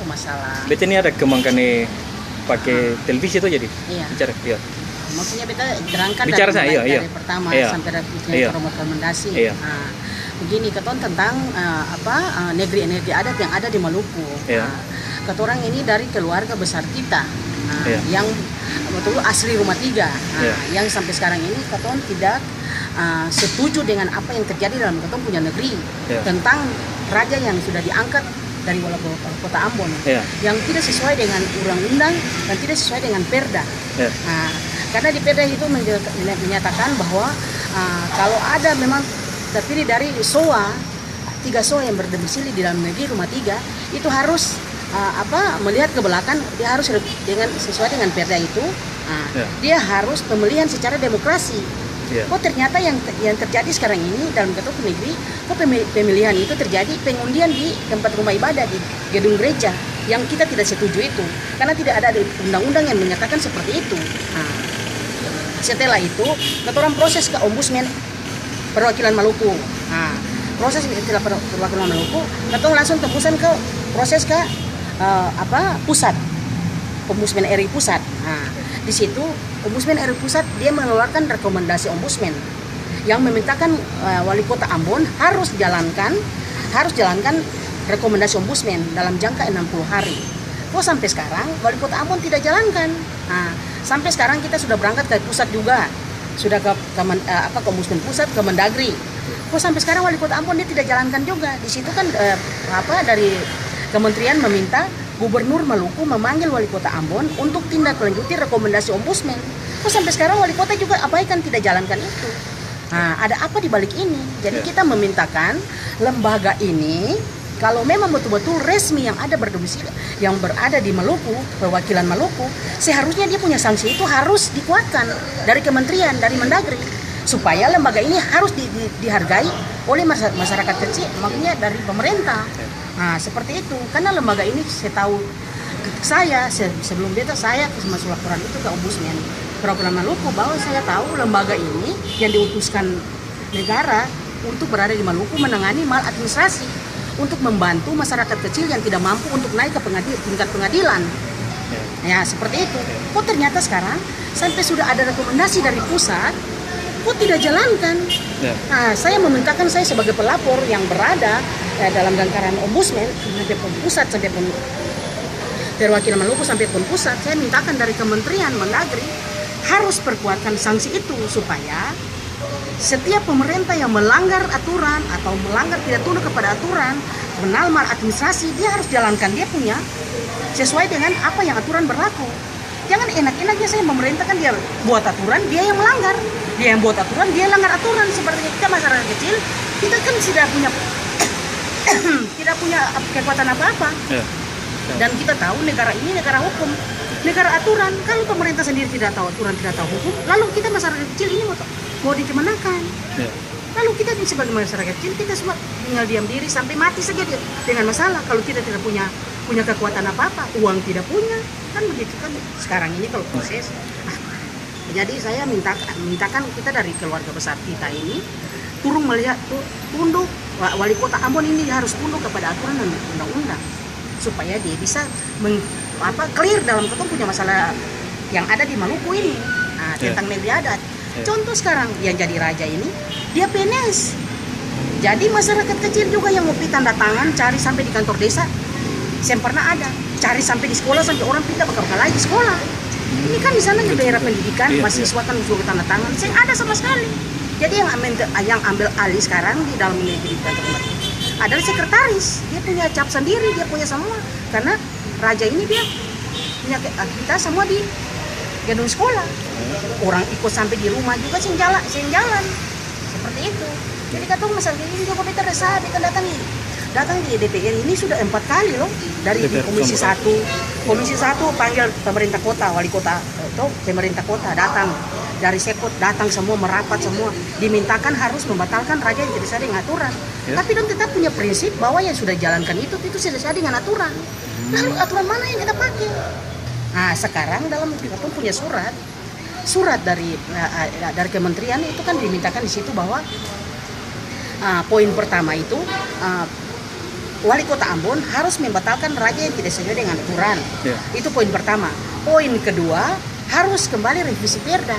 Maluku masalah. Beta ini ada kembangkan nih pakai televisi itu jadi Iya. bicara. Iya. Maksudnya kita terangkan Bicara dari, saya, iya. dari pertama Iya. sampai Iya. rekomendasi. Iya. Nah, begini keton tentang negeri-energi adat yang ada di Maluku. Iya. Ketorang ini dari keluarga besar kita Iya. yang betul asli rumah tiga. Iya. Yang sampai sekarang ini keton tidak setuju dengan apa yang terjadi dalam keton punya negeri Iya. tentang raja yang sudah diangkat dari wali kota Ambon Iya. yang tidak sesuai dengan undang-undang dan tidak sesuai dengan perda. Iya. Nah, karena di perda itu menyatakan bahwa kalau ada memang terdiri dari SOA, 3 SOA yang berdomisili di dalam negeri rumah tiga, itu harus melihat ke belakang, dia harus dengan sesuai dengan perda itu. Ya. Dia harus pemilihan secara demokrasi. Ya. Oh ternyata yang terjadi sekarang ini dalam ketua negeri, pemilihan itu terjadi pengundian di tempat rumah ibadah di gedung gereja yang kita tidak setuju itu karena tidak ada undang-undang yang menyatakan seperti itu. Setelah itu ketua proses ke Ombudsman Perwakilan Maluku. Proses setelah Perwakilan Maluku, ketua langsung tembusan ke proses ke pusat, Ombudsman RI pusat. Di situ Ombudsman RI pusat dia mengeluarkan rekomendasi Ombudsman yang memintakan wali kota Ambon harus jalankan rekomendasi Ombudsman dalam jangka 60 hari. Sampai sekarang wali kota Ambon tidak jalankan. Sampai sekarang kita sudah berangkat ke pusat juga, sudah ke Ombudsman pusat, ke Mendagri. Sampai sekarang wali kota Ambon dia tidak jalankan juga. Di situ kan dari kementerian meminta Gubernur Maluku memanggil wali kota Ambon untuk tindak lanjuti rekomendasi Ombudsman. Sampai sekarang wali kota juga abaikan, tidak jalankan itu. Ada apa di balik ini? Jadi kita memintakan lembaga ini kalau memang betul-betul resmi yang ada berdomisili, yang berada di Maluku, perwakilan Maluku, seharusnya dia punya sanksi itu harus dikuatkan dari kementerian, dari Mendagri, supaya lembaga ini harus dihargai oleh masyarakat kecil, makanya dari pemerintah. Seperti itu, karena lembaga ini setahu saya sebelum beta saya masuk laporan itu ke Ombudsman Perwakilan Maluku bahwa saya tahu lembaga ini yang diutuskan negara untuk berada di Maluku menangani maladministrasi untuk membantu masyarakat kecil yang tidak mampu untuk naik ke tingkat pengadilan. Ya seperti itu. Ternyata sekarang sampai sudah ada rekomendasi dari pusat, tidak jalankan. Saya memintakan, saya sebagai pelapor yang berada dalam lingkaran Ombudsman sampai pun pusat, sampai pun Perwakilan Maluku sampai pun pusat, saya mintakan dari Kementerian Mendagri harus perkuatkan sanksi itu supaya setiap pemerintah yang melanggar aturan atau melanggar tidak tunduk kepada aturan, mengenal maladministrasi, dia harus jalankan dia punya sesuai dengan apa yang aturan berlaku. Jangan enak-enaknya saya pemerintah kan dia buat aturan, dia yang melanggar. Dia yang buat aturan, dia langgar aturan. Seperti kita masyarakat kecil, kita kan tidak punya kekuatan apa-apa. Dan kita tahu negara ini negara hukum, negara aturan. Kalau pemerintah sendiri tidak tahu aturan, tidak tahu hukum, lalu kita masyarakat kecil ini mau dikemanakan? Lalu kita sebagai masyarakat kecil, kita semua tinggal diam diri sampai mati saja dengan masalah. Kalau kita tidak punya kekuatan apa-apa, uang tidak punya, kan begitu kan. Sekarang ini kalau proses, jadi saya mintakan kita dari keluarga besar kita ini turun melihat tunduk, wali kota Ambon ini harus tunduk kepada aturan dan undang-undang supaya dia bisa clear dalam ketemu punya masalah yang ada di Maluku ini tentang negeri adat. Contoh sekarang yang jadi raja ini dia PNS, jadi masyarakat kecil juga yang mau tanda tangan cari sampai di kantor desa, saya pernah ada cari sampai di sekolah, sampai orang pindah bakal lagi sekolah. Ini kan di sana daerah pendidikan, mahasiswa kan suruh tanda tangan, saya ada sama sekali. Jadi yang ambil alih sekarang di dalam negeri kantor adalah sekretaris, dia punya cap sendiri, dia punya semua, karena raja ini dia punya kita semua di gedung sekolah, orang ikut sampai di rumah juga sing jalan seperti itu. Jadi kata masalah ini juga kita resah, kita datang di DPR ini sudah 4 kali loh, dari komisi 1 panggil pemerintah kota, wali kota atau pemerintah kota datang, dari Sekot datang semua, merapat semua, dimintakan harus membatalkan raja yang tidak sesuai dengan aturan. Tapi dan tetap punya prinsip bahwa yang sudah jalankan itu sesuai dengan aturan. Lalu aturan mana yang kita pakai? Sekarang dalam kita pun punya surat dari kementerian itu kan dimintakan di situ bahwa poin pertama itu wali kota Ambon harus membatalkan raja yang tidak sesuai dengan aturan. Ya. Itu poin pertama. Poin kedua, harus kembali revisi Perda.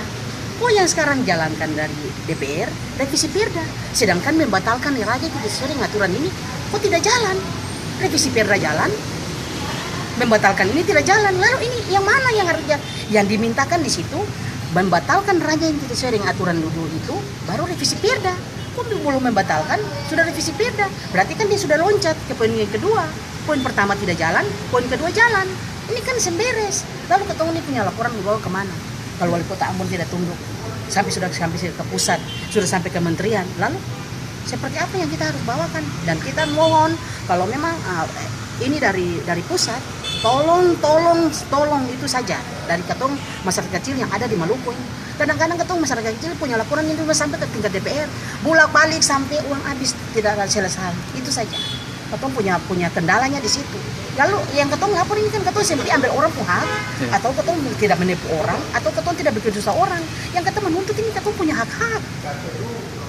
Oh, yang sekarang jalankan dari DPR, revisi Perda. Sedangkan membatalkan raja tidak sesuai dengan aturan ini, kok tidak jalan? Revisi Perda jalan, membatalkan ini tidak jalan. Lalu ini yang mana yang harusnya? Yang dimintakan di situ, membatalkan raja yang tidak sesuai dengan aturan dulu itu, baru revisi Perda. Kok belum membatalkan, sudah revisi Perda? Berarti kan dia sudah loncat ke poin yang kedua. Poin pertama tidak jalan, poin kedua jalan. Ini kan semberes. Lalu ketemu ini punya laporan dibawa kemana? Kalau wali kota Ambon tidak tunduk, sampai ke pusat, sudah sampai ke kementerian. Lalu seperti apa yang kita harus bawakan? Dan kita mohon kalau memang ini dari pusat, tolong itu saja dari ketong masyarakat kecil yang ada di Maluku ini. Kadang-kadang ketong masyarakat kecil punya laporan yang juga sampai ke tingkat DPR, bolak-balik sampai uang habis tidak selesai. Itu saja. Ketong punya kendalanya di situ. Lalu yang ketong lapor ini kan ketong seperti ambil orang hak, atau ketong tidak menipu orang, atau ketong tidak bikin dosa orang. Yang ketong menuntut ini ketong punya hak-hak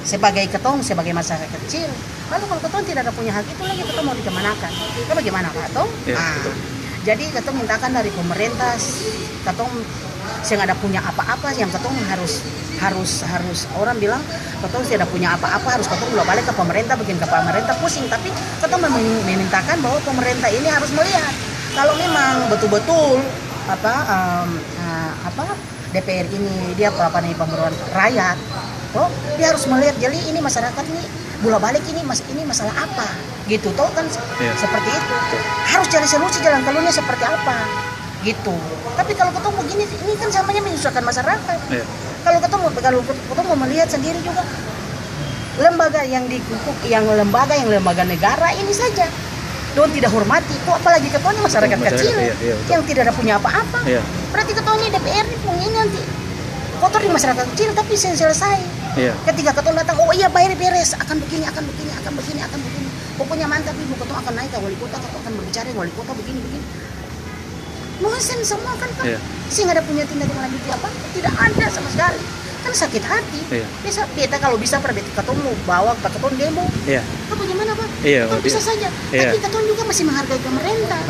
sebagai ketong, sebagai masyarakat kecil. Lalu kalau ketong tidak ada punya hak itu lagi ketong mau dikemanakan? Itu bagaimana Pak Tong? Jadi ketong mintakan dari pemerintah, ketong yang ada punya apa-apa, yang ketong harus orang bilang ketong tidak punya apa-apa, harus ketong bolak balik ke pemerintah, bikin ke pemerintah pusing. Tapi ketong memintakan bahwa pemerintah ini harus melihat kalau memang betul-betul DPR ini dia pemerintahan rakyat, dia harus melihat jadi ini masyarakat ini bolak balik ini masalah apa gitu, toh kan seperti itu. Harus cari solusi jalan keluarnya seperti apa gitu. Tapi kalau ketemu begini, ini kan samanya menyusahkan masyarakat. Kalau ketemu melihat sendiri juga lembaga yang lembaga negara ini saja don tidak hormati, kok apalagi ketuanya masyarakat kecil yang tidak ada punya apa-apa. Berarti ketua ini DPR ini punya nanti kotor di masyarakat kecil tapi selesai. Ketika ketua datang, oh iya bayar beres, akan begini. Pokoknya mantap ibu, ketua akan naik ke wali kota, ketua akan berbicara wali kota begini. Nonsen semua kan. Sehingga ada punya tindak lanjuti apa? Tidak ada sama sekali. Kan sakit hati. Bisa beta kalau bisa ketemu bawa ke ketemu demo. Itu bagaimana Pak? Kan bisa saja. Tapi ketemu juga masih menghargai pemerintah.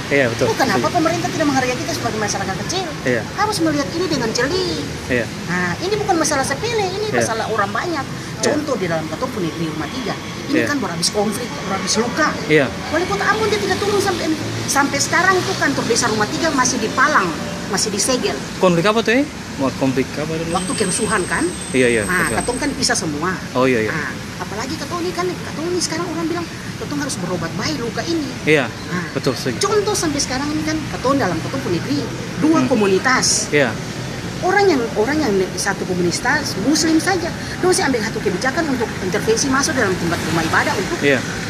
Iya betul. Kenapa pemerintah tidak menghargai kita sebagai masyarakat kecil? Harus melihat ini dengan jeli. Nah, ini bukan masalah sepele, ini masalah orang banyak. Contoh di dalam ketemu di Rumah 3. Ini kan berhabis konflik, berhabis luka. Wali kota Ambon dia tidak turun sampai sekarang itu kantor desa Rumah 3 masih dipalang, masih disegel. Konflik apa tuh? Konflik apa dulu? Waktu kerusuhan kan? Nah, ketong kan pisah semua. Nah, apalagi ketong ini sekarang orang bilang ketong harus berobat baik luka ini. Betul sih. Contoh sampai sekarang ini kan ketong dalam ketong negeri 2 komunitas. Orang yang satu komunitas Muslim saja, dosi ambil satu kebijakan untuk intervensi masuk dalam tempat rumah ibadah untuk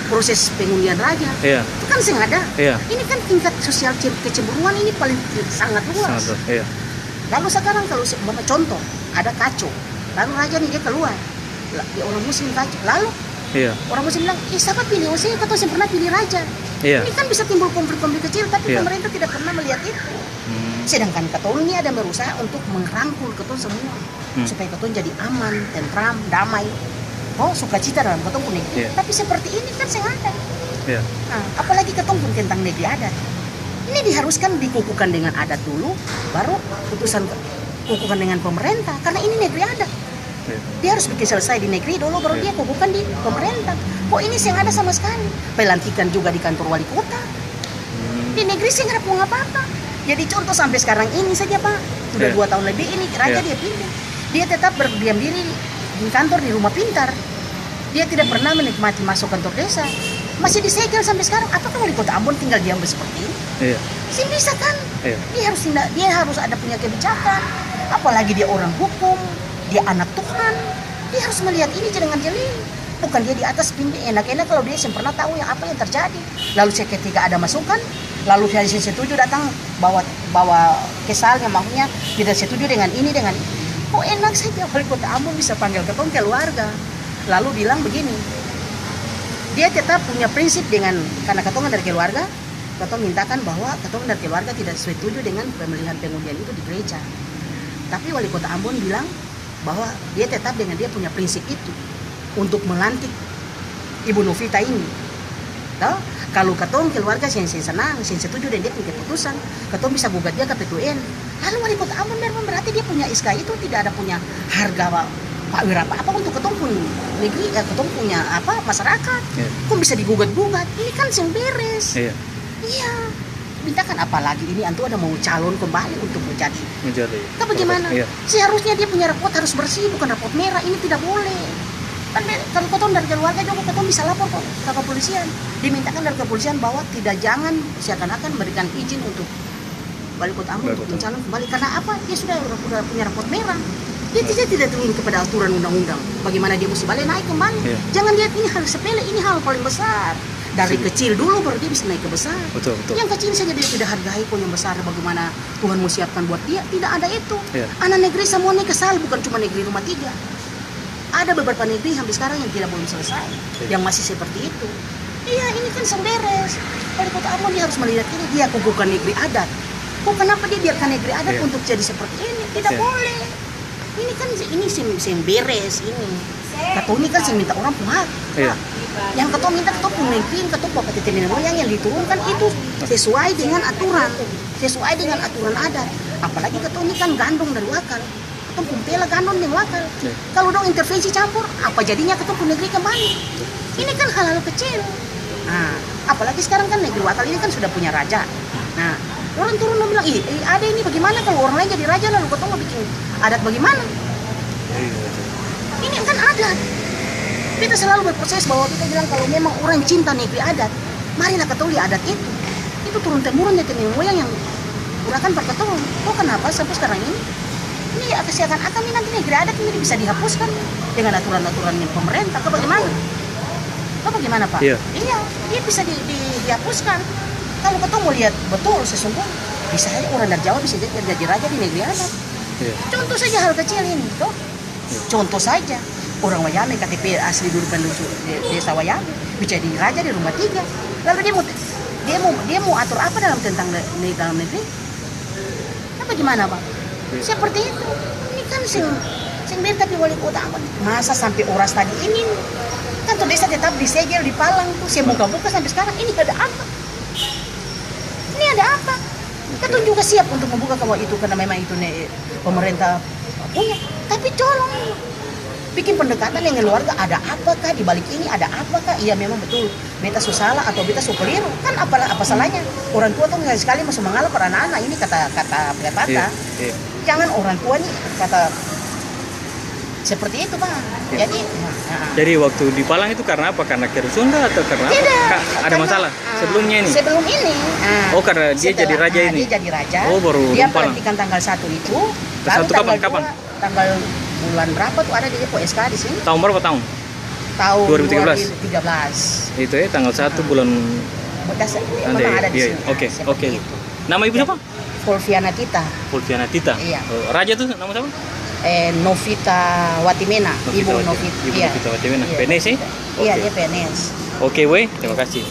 proses pengundian raja. Itu kan sengaja. Ini kan tingkat sosial kecemburuan ini paling sangat luas. Lalu sekarang kalau contoh ada kacau, lalu raja nih dia keluar, orang Muslim kacau, lalu orang Muslim bilang, siapa pilih? Saya kata saya pernah pilih raja. Ini kan bisa timbul konflik-konflik kecil, tapi pemerintah tidak pernah melihat itu. Sedangkan Keton ini ada berusaha untuk merangkul Keton semua, supaya Keton jadi aman, tentram, damai. Sukacita dalam Keton pun negeri. Tapi seperti ini kan sengaja. Nah, apalagi Keton pun tentang negeri adat. Ini diharuskan dikukuhkan dengan adat dulu, baru putusan kukuhkan dengan pemerintah. Karena ini negeri adat. Dia harus bikin selesai di negeri dulu, baru dia kukuhkan di pemerintah. Kok ini sih ada sama sekali? Pelantikan juga di kantor wali kota. Di negeri sih nggak ada apa-apa. Jadi contoh sampai sekarang ini saja Pak, sudah 2 tahun lebih ini raja dia pindah. Dia tetap berdiam diri di kantor di rumah pintar. Dia tidak pernah menikmati masuk kantor desa. Masih disegel sampai sekarang. Apakah wali kota Ambon tinggal diam seperti ini? Sih bisa kan? Dia harus ada punya kebijakan. Apalagi dia orang hukum, dia anak Tuhan. Dia harus melihat ini dengan jeli. Bukan dia di atas pindah enak-enak kalau dia pernah tahu yang apa yang terjadi. Lalu ketika ada masukan, lalu saya setuju datang bawa kesalnya, maksudnya tidak setuju dengan ini. Kok enak saja wali kota Ambon bisa panggil ketong keluarga. Lalu bilang begini, dia tetap punya prinsip karena ketongan dari keluarga, ketong mintakan bahwa ketongan dari keluarga tidak setuju dengan pemilihan pengundian itu di gereja. Tapi wali kota Ambon bilang bahwa dia tetap dengan dia punya prinsip itu untuk melantik Ibu Novita ini. Toh, kalau ketong keluarga sen senang, sen setuju dan dia punya keputusan, ketong bisa gugat dia ke PTUN. Lalu wali kota Ambon memang berarti dia punya SK itu tidak ada punya harga Pak Wira apa untuk ketong pun negeri, ketong punya apa masyarakat. Kok bisa digugat-gugat? Ini kan sing beres. Iya. Mintakan apalagi ini antu ada mau calon kembali untuk menjadi. Tapi bagaimana? Seharusnya dia punya rapot harus bersih, bukan rapot merah. Ini tidak boleh. Kan kalau ketong dari keluarga juga ketong bisa lapor kok ke kepolisian. Dimintakan dari kepolisian bahwa jangan seakan-akan memberikan izin untuk wali kota Ambon untuk mencalon kembali. Karena apa? Dia sudah punya rapot merah. Dia tidak turun kepada aturan undang-undang. Bagaimana dia mesti balik naik kembali? Jangan lihat ini hal sepele, ini hal paling besar. Dari kecil dulu baru dia bisa naik ke besar. Betul. Yang kecil saja dia tidak hargai kok yang besar. Bagaimana Tuhan mau siapkan buat dia? Tidak ada itu. Anak negeri semuanya kesal, bukan cuma negeri rumah 3. Ada beberapa negeri sampai sekarang yang tidak belum selesai, yang masih seperti itu. Iya, ini kan beres. Wali kota Ambon dia harus melihat ini, dia bukan negeri adat. Kok kenapa dia biarkan negeri adat untuk jadi seperti ini? Tidak boleh. Ini kan ini sim beres ini. Katong ini kan sing minta orang puhat. Yang ketong minta ketong pun negeri, ketong bawa ke nenek moyang yang diturunkan itu sesuai dengan aturan, sesuai dengan aturan adat. Apalagi ketong ini kan gandong dari wakal. Ketong kumpela gandong yang wakal. Kalau dong intervensi campur, apa jadinya ketong pun negeri kembali? Ini kan hal-hal kecil. Nah, apalagi sekarang kan negeri wakal ini kan sudah punya raja. Nah, orang turun dan bilang, ada ini bagaimana kalau orang lain jadi raja lalu ketong mau bikin adat bagaimana? Ini kan adat. Kita selalu berproses bahwa kita bilang kalau memang orang cinta negeri adat, marilah ketong lihat adat itu. Itu turun temurun dari nenek moyang yang gerakan per ketong. Kok kenapa sampai sekarang ini? Ini seakan-akan ini nanti negeri adat ini bisa dihapuskan dengan aturan-aturan yang pemerintah. Kok bagaimana? Kok bagaimana Pak? Iya, dia bisa dihapuskan. Kalau ketong mau lihat betul sesungguhnya, bisa saja orang dari Jawa bisa jadi raja di negeri adat. Contoh saja hal kecil ini, toh. Contoh saja. Orang Wayame KTP asli dulu penduduk desa Wayame bisa jadi raja di rumah 3. Lalu dia mau atur apa tentang dalam negeri? Nah, bagaimana Pak? Seperti itu. Ini kan sing tapi wali kota Ambon. Masa sampai oras tadi ini kan tuh desa tetap disegel di palang tuh. Saya buka-buka sampai sekarang ini ada apa? Ini ada apa? Kita juga siap untuk membuka kalau itu karena memang itu pemerintah punya. Tapi tolong bikin pendekatan yang keluarga, ada apakah di balik ini, ada apakah? Iya memang betul beta salah atau beta keliru kan apa salahnya? Orang tua tuh sekali masuk mengalah pada anak-anak ini kata jangan orang tua nih kata seperti itu Pak. Jadi waktu di Palang itu karena apa? Karena kerusuhan atau karena apa? Ada masalah sebelumnya ini? Sebelum ini. Karena dia jadi raja ini? Dia jadi raja. Baru dia pelantikan tanggal 1 itu. Lalu tanggal kapan? Tanggal bulan berapa tuh ada dia SK di sini? Tahun berapa tahun? Tahun 2013. Itu tanggal 1 bulan. Nanti ada di sini. Oke. Nama ibu siapa? Fulviana Tita. Iya. Raja tuh nama siapa? Novita Watimena. Ibu Novita Watimena. PNS sih? Iya, dia PNS. Oke, terima kasih.